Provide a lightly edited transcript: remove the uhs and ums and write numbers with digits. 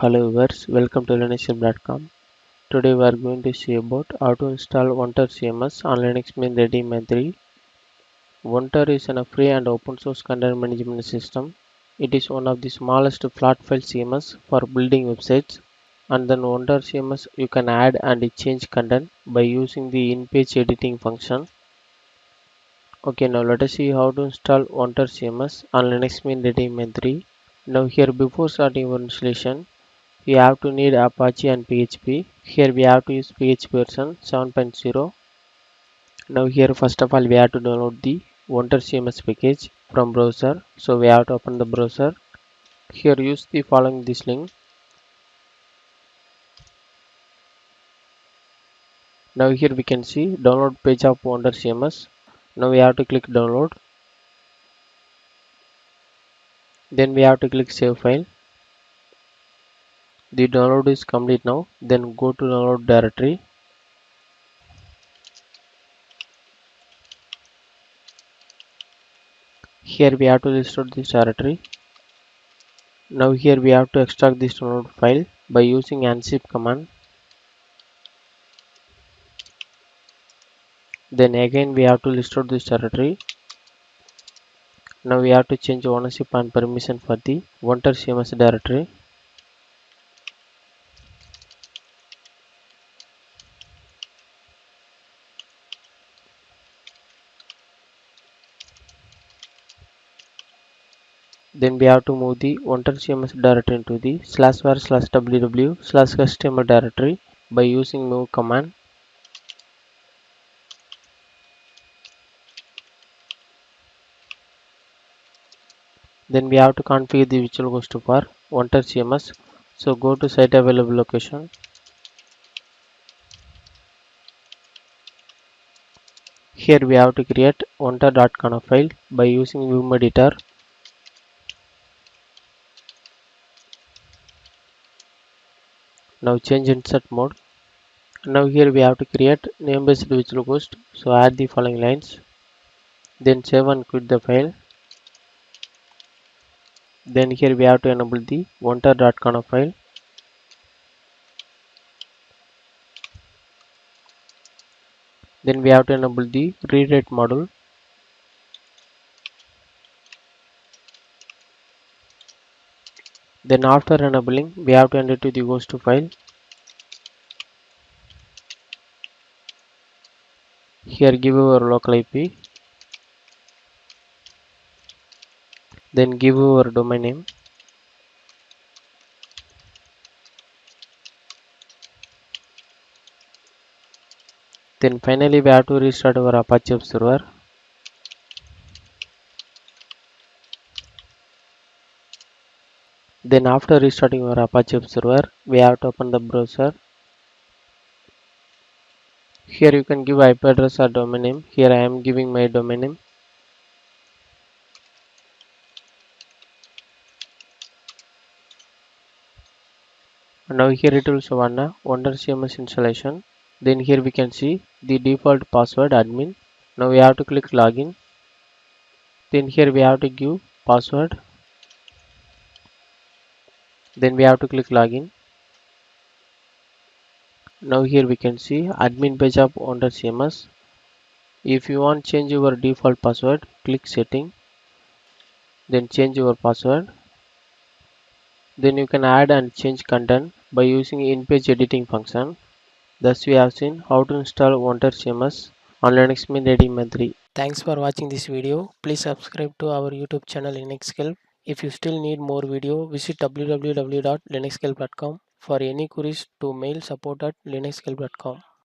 Hello viewers, welcome to Linuxmint.com. Today we are going to see about how to install WonderCMS on Linuxmint Ready Mode 3. Wonder is a free and open source content management system. It is one of the smallest flat file CMS for building websites. And then WonderCMS you can add and change content by using the in-page editing function. Okay, now let us see how to install WonderCMS on Linuxmint Ready Mode 3. Now here before starting your installation, we have to need Apache and PHP. Here we have to use PHP version 7.0. Now here first of all we have to download the WonderCMS package from browser. So we have to open the browser. Here use the following this link. Now here we can see download page of WonderCMS. Now we have to click download. Then we have to click save file. The download is complete now. Then go to download directory. Here we have to restore this directory. Now here we have to extract this download file by using unzip command. Then again we have to restore this directory. Now we have to change ownership and permission for the WonderCMS directory. Then we have to move the WonderCMS directory into the /var/ww/customer directory by using move command. Then we have to configure the virtual host for WonderCMS. So go to site available location. Here we have to create wonder.conf file by using vim editor. Now change insert mode. Now here we have to create name-based virtual host. So add the following lines. Then save and quit the file. Then here we have to enable the wonder.conf file. Then we have to enable the read-write module. Then after enabling, we have to enter to the host file. Here give our local IP. Then give our domain name. Then finally we have to restart our Apache web server. Then after restarting our Apache web server, we have to open the browser. Here you can give IP address or domain name. Here I am giving my domain name. Now here it will show on WonderCMS installation. Then here we can see the default password admin. Now we have to click login. Then here we have to give password. Then we have to click login. Now here we can see admin page of WonderCMS. If you want change your default password, click setting. Then change your password. Then you can add and change content by using in-page editing function. Thus we have seen how to install WonderCMS on Linuxmint Ready Mode 3. Thanks for watching this video. Please subscribe to our YouTube channel Linuxhelp. If you still need more video, visit www.linuxhelp.com. For any queries to mail support@linuxhelp.com.